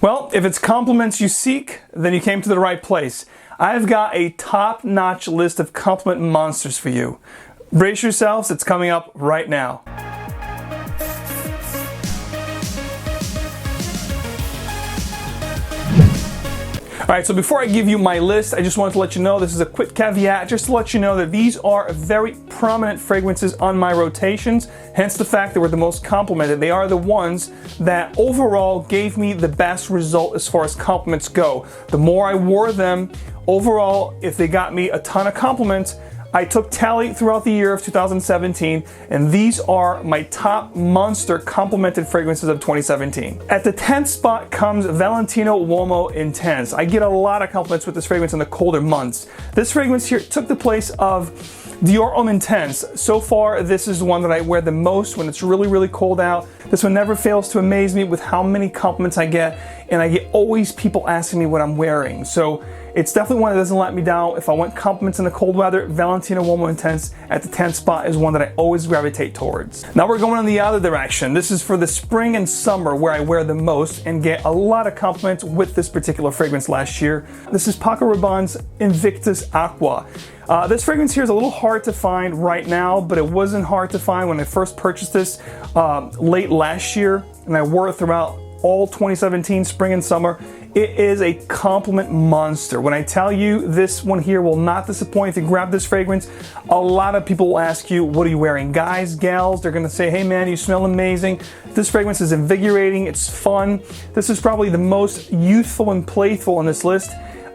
Well, if it's compliments you seek, then you came to the right place. I've got a top-notch list of compliment monsters for you. Brace yourselves, it's coming up right now. Alright, so before I give you my list, I just wanted to let you know, this is a quick caveat, just to let you know that these are very prominent fragrances on my rotations, hence the fact that we're the most complimented. They are the ones that overall gave me the best result as far as compliments go. The more I wore them, overall, if they got me a ton of compliments, I took tally throughout the year of 2017, and these are my top monster complimented fragrances of 2017. At the 10th spot comes Valentino UOMO Intense. I get a lot of compliments with this fragrance in the colder months. This fragrance here took the place of Dior UOMO Intense. So far, this is the one that I wear the most when it's really, really cold out. This one never fails to amaze me with how many compliments I get, and I get always people asking me what I'm wearing. So it's definitely one that doesn't let me down. If I want compliments in the cold weather, Valentino UOMO Intense at the 10th spot is one that I always gravitate towards. Now we're going in the other direction. This is for the spring and summer where I wear the most and get a lot of compliments with this particular fragrance last year. This is Paco Rabanne's Invictus Acqua. This fragrance here is a little hard to find right now, but it wasn't hard to find when I first purchased this late last year, and I wore it throughout all 2017, spring and summer. It is a compliment monster. When I tell you this one here will not disappoint, if you grab this fragrance, a lot of people will ask you, what are you wearing? Guys, gals, they're gonna say, hey man, you smell amazing. This fragrance is invigorating, it's fun. This is probably the most youthful and playful on this list.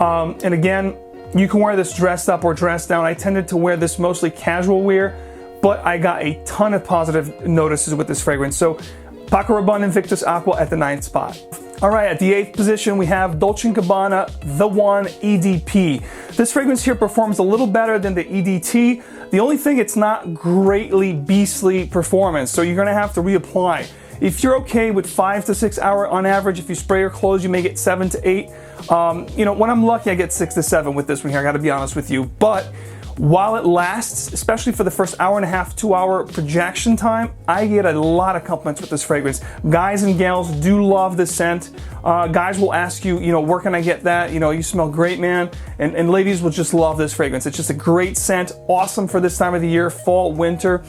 And again, you can wear this dressed up or dressed down. I tended to wear this mostly casual wear, but I got a ton of positive notices with this fragrance. So Paco Rabanne Invictus Acqua at the 9th spot. All right, at the 8th position, we have Dolce & Gabbana The One EDP. This fragrance here performs a little better than the EDT. The only thing, it's not greatly beastly performance, so you're gonna have to reapply. If you're okay with 5 to 6 hour on average, if you spray your clothes, you may get 7 to 8. You know, when I'm lucky, I get 6 to 7 with this one here, I gotta be honest with you. But while it lasts, especially for the first hour and a half, 2 hour projection time, I get a lot of compliments with this fragrance. Guys and gals do love this scent. Guys will ask you, you know, where can I get that? You know, you smell great, man. And ladies will just love this fragrance. It's just a great scent, awesome for this time of the year, fall, winter.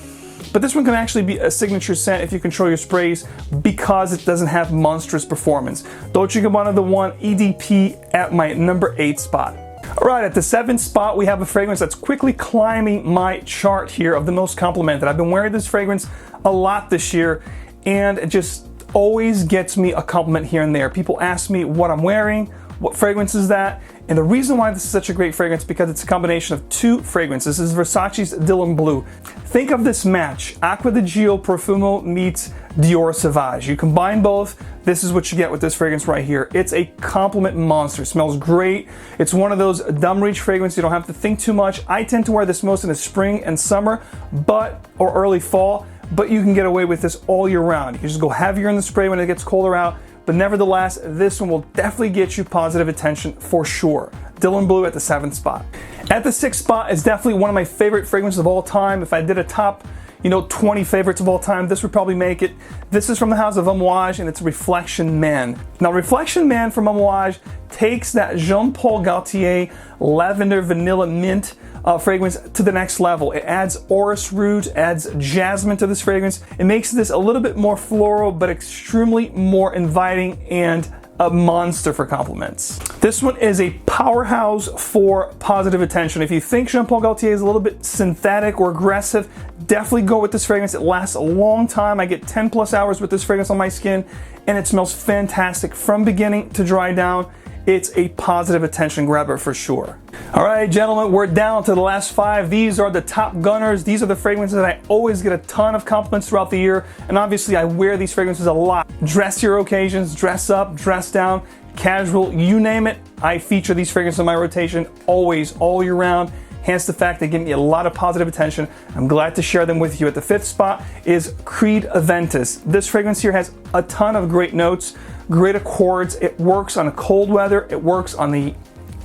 But this one can actually be a signature scent if you control your sprays because it doesn't have monstrous performance. Dolce & Gabbana The One EDP at my number 8 spot. Alright, at the 7th spot, we have a fragrance that's quickly climbing my chart here of the most complimented. I've been wearing this fragrance a lot this year, and it just always gets me a compliment here and there. People ask me what I'm wearing, what fragrance is that, and the reason why this is such a great fragrance is because it's a combination of two fragrances. This is Versace's Bleu. Think of this match, Acqua di Gio Profumo meets Dior Sauvage. You combine both, this is what you get with this fragrance right here. It's a compliment monster. It smells great. It's one of those dumb reach fragrances. You don't have to think too much. I tend to wear this most in the spring and summer, or early fall, but you can get away with this all year round. You can just go heavier in the spray when it gets colder out, but nevertheless, this one will definitely get you positive attention for sure. Bleu at the 7th spot. At the 6th spot is definitely one of my favorite fragrances of all time. If I did a top 20 favorites of all time, this would probably make it. This is from the house of Amouage, and it's Reflection Man. Now, Reflection Man from Amouage takes that Jean Paul Gaultier lavender vanilla mint fragrance to the next level. It adds orris root, adds jasmine to this fragrance. It makes this a little bit more floral, but extremely more inviting and a monster for compliments. This one is a powerhouse for positive attention. If you think Jean Paul Gaultier is a little bit synthetic or aggressive, definitely go with this fragrance. It lasts a long time. I get 10 plus hours with this fragrance on my skin, and it smells fantastic from beginning to dry down. It's a positive attention grabber for sure. All right, gentlemen, we're down to the last 5. These are the top gunners. These are the fragrances that I always get a ton of compliments throughout the year. And obviously I wear these fragrances a lot. Dress your occasions, dress up, dress down, casual, you name it. I feature these fragrances in my rotation always, all year round. Hence the fact they give me a lot of positive attention. I'm glad to share them with you. At the 5th spot is Creed Aventus. This fragrance here has a ton of great notes, great accords. It works on cold weather. It works on the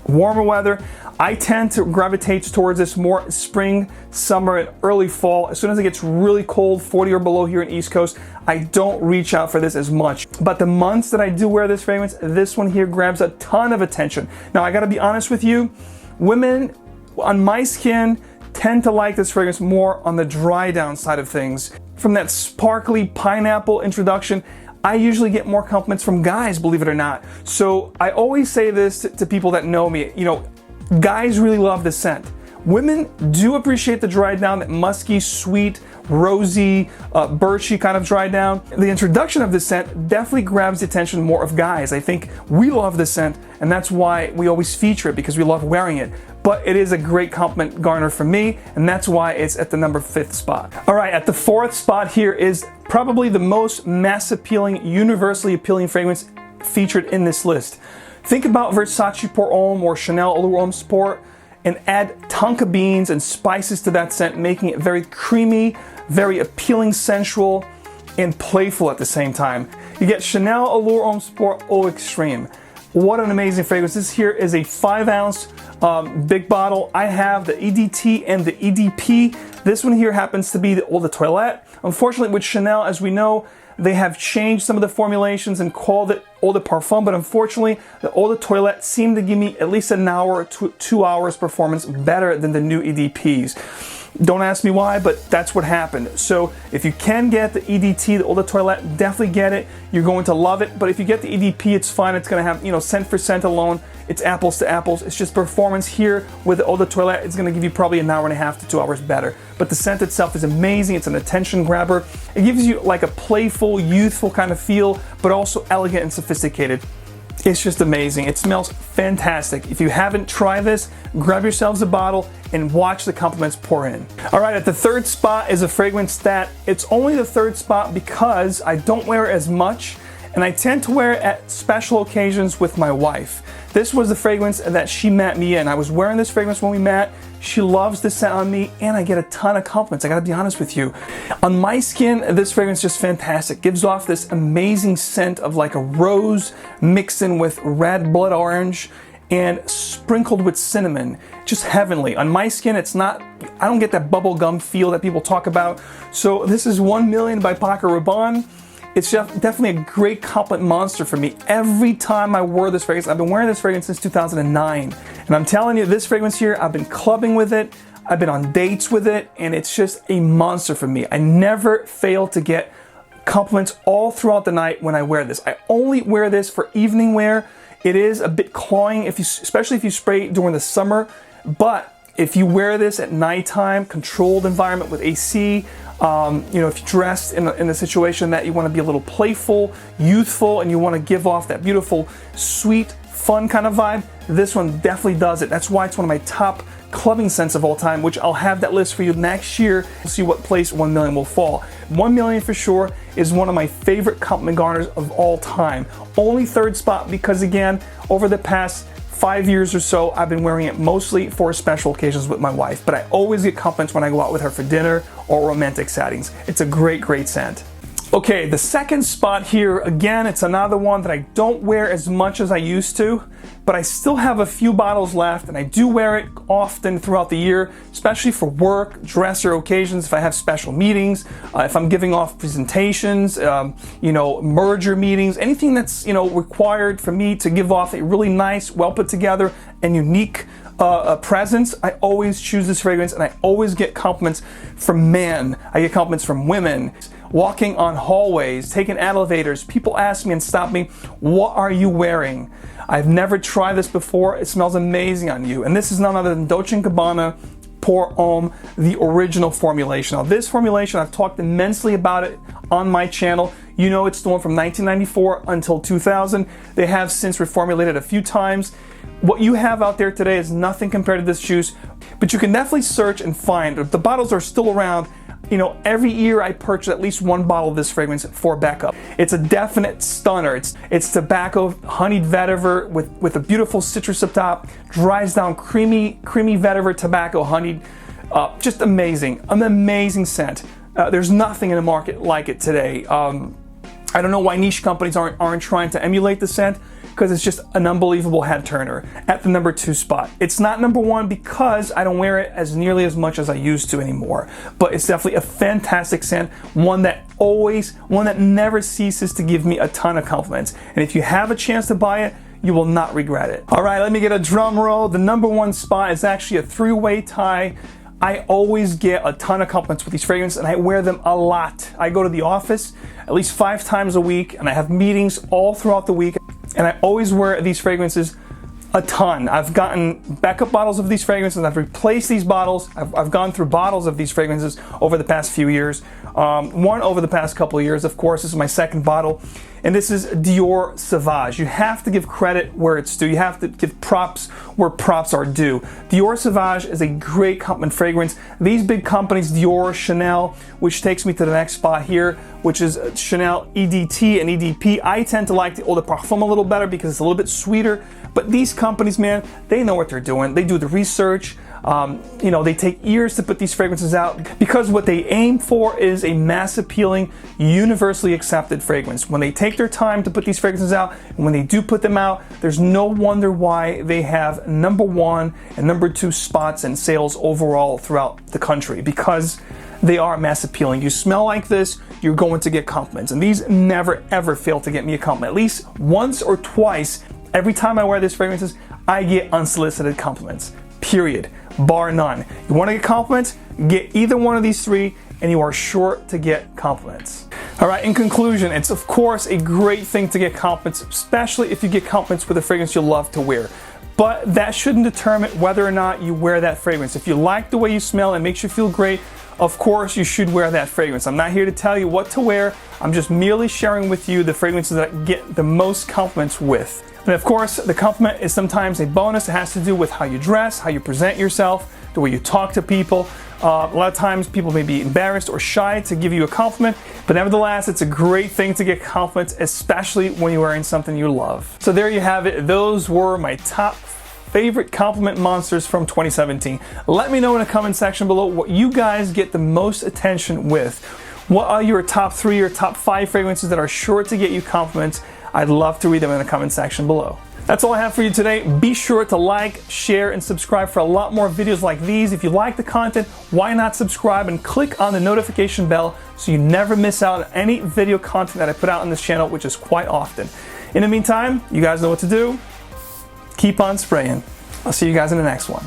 Warmer weather, I tend to gravitate towards this more spring, summer, and early fall. As soon as it gets really cold, 40 or below here in East Coast, I don't reach out for this as much. But the months that I do wear this fragrance, this one here grabs a ton of attention. Now, I gotta be honest with you, women on my skin tend to like this fragrance more on the dry down side of things. From that sparkly pineapple introduction, I usually get more compliments from guys, believe it or not. So I always say this to people that know me, you know, guys really love this scent. Women do appreciate the dry down, that musky, sweet, rosy, birchy kind of dry down. The introduction of this scent definitely grabs the attention more of guys. I think we love this scent, and that's why we always feature it, because we love wearing it. But it is a great compliment garner for me, and that's why it's at the number 5th spot. All right, at the 4th spot here is probably the most mass appealing, universally appealing fragrance featured in this list. Think about Versace Pour Homme or Chanel Allure Homme Sport, and add tonka beans and spices to that scent, making it very creamy, very appealing, sensual, and playful at the same time. You get Chanel Allure Homme Sport Au Extreme. What an amazing fragrance. This here is a 5-ounce big bottle. I have the EDT and the EDP. This one here happens to be the Eau de Toilette. Unfortunately, with Chanel, as we know, they have changed some of the formulations and called it Eau de Parfum, but unfortunately, the Eau de Toilette seemed to give me at least an hour or 2 hours performance better than the new EDPs. Don't ask me why, but that's what happened. So if you can get the EDT, the Eau de Toilette, definitely get it. You're going to love it. But if you get the EDP, it's fine. It's going to have, you know, scent for scent alone. It's apples to apples. It's just performance here with the Eau de Toilette. It's going to give you probably an hour and a half to 2 hours better. But the scent itself is amazing. It's an attention grabber. It gives you like a playful, youthful kind of feel, but also elegant and sophisticated. It's just amazing. It smells fantastic. If you haven't tried this, grab yourselves a bottle and watch the compliments pour in. All right, at the 3rd spot is a fragrance that it's only the 3rd spot because I don't wear it as much, and I tend to wear it at special occasions with my wife. This was the fragrance that she met me in. I was wearing this fragrance when we met. She loves this scent on me, and I get a ton of compliments. I gotta be honest with you. On my skin, this fragrance is just fantastic. Gives off this amazing scent of like a rose mixed in with red blood orange and sprinkled with cinnamon. Just heavenly. On my skin, it's not, I don't get that bubble gum feel that people talk about. So this is 1 Million by Paco Rabanne. It's definitely a great compliment monster for me. Every time I wore this fragrance, I've been wearing this fragrance since 2009. And I'm telling you, this fragrance here, I've been clubbing with it, I've been on dates with it, and it's just a monster for me. I never fail to get compliments all throughout the night when I wear this. I only wear this for evening wear. It is a bit cloying, especially if you spray it during the summer, but if you wear this at nighttime, controlled environment with AC, you know, if you're dressed in a situation that you want to be a little playful, youthful, and you want to give off that beautiful, sweet, fun kind of vibe, this one definitely does it. That's why it's one of my top clubbing scents of all time, which I'll have that list for you next year to see what place 1 Million will fall. 1 Million for sure is one of my favorite compliment garners of all time. Only 3rd spot because, again, over the past 5 years or so, I've been wearing it mostly for special occasions with my wife, but I always get compliments when I go out with her for dinner or romantic settings. It's a great, great scent. Okay, the 2nd spot here, again, it's another one that I don't wear as much as I used to, but I still have a few bottles left, and I do wear it often throughout the year, especially for work, dress, or occasions, if I have special meetings, if I'm giving off presentations, you know, merger meetings, anything that's, you know, required for me to give off a really nice, well put together, and unique presence. I always choose this fragrance, and I always get compliments from men. I get compliments from women. Walking on hallways, taking elevators, people ask me and stop me, what are you wearing? I've never tried this before. It smells amazing on you. And this is none other than Dolce & Gabbana Pour Homme, the original formulation. Now this formulation, I've talked immensely about it on my channel. You know, it's the one from 1994 until 2000. They have since reformulated a few times. What you have out there today is nothing compared to this juice, but you can definitely search and find. If the bottles are still around, you know, every year I purchase at least 1 bottle of this fragrance for backup. It's a definite stunner. It's tobacco, honeyed vetiver with a beautiful citrus up top, dries down creamy vetiver tobacco, honeyed, just amazing, an amazing scent. There's nothing in the market like it today. I don't know why niche companies aren't trying to emulate the scent. because it's just an unbelievable head turner at the number 2 spot. It's not number 1 because I don't wear it as nearly as much as I used to anymore, but it's definitely a fantastic scent, one that never ceases to give me a ton of compliments. And if you have a chance to buy it, you will not regret it. All right, let me get a drum roll. The number 1 spot is actually a 3-way tie. I always get a ton of compliments with these fragrances, and I wear them a lot. I go to the office at least 5 times a week, and I have meetings all throughout the week, and I always wear these fragrances a ton. I've gotten backup bottles of these fragrances. I've replaced these bottles. I've gone through bottles of these fragrances over the past few years. One over the past couple of years, of course. This is my second bottle. And this is Dior Sauvage. You have to give credit where it's due. You have to give props where props are due. Dior Sauvage is a great compliment fragrance. These big companies, Dior, Chanel, which takes me to the next spot here, which is Chanel EDT and EDP. I tend to like the Eau de Parfum a little better because it's a little bit sweeter. But these companies, man, they know what they're doing. They do the research. You know, they take years to put these fragrances out because what they aim for is a mass appealing, universally accepted fragrance. When they take their time to put these fragrances out, and when they do put them out, there's no wonder why they have number 1 and number 2 spots in sales overall throughout the country, because they are mass appealing. You smell like this, you're going to get compliments. And these never ever fail to get me a compliment. At least once or twice, every time I wear these fragrances, I get unsolicited compliments. Period. Bar none. You want to get compliments? Get either one of these 3 and you are sure to get compliments. All right, in conclusion, it's of course a great thing to get compliments, especially if you get compliments with a fragrance you love to wear. But that shouldn't determine whether or not you wear that fragrance. If you like the way you smell and it makes you feel great, of course you should wear that fragrance. I'm not here to tell you what to wear. I'm just merely sharing with you the fragrances that I get the most compliments with. And of course, the compliment is sometimes a bonus. It has to do with how you dress, how you present yourself, the way you talk to people. A lot of times people may be embarrassed or shy to give you a compliment, but nevertheless, it's a great thing to get compliments, especially when you're wearing something you love. So there you have it. Those were my top favorite compliment monsters from 2017. Let me know in the comment section below what you guys get the most attention with. What are your top 3 or top 5 fragrances that are sure to get you compliments? I'd love to read them in the comment section below. That's all I have for you today. Be sure to like, share, and subscribe for a lot more videos like these. If you like the content, why not subscribe and click on the notification bell so you never miss out on any video content that I put out on this channel, which is quite often. In the meantime, you guys know what to do. Keep on spraying. I'll see you guys in the next one.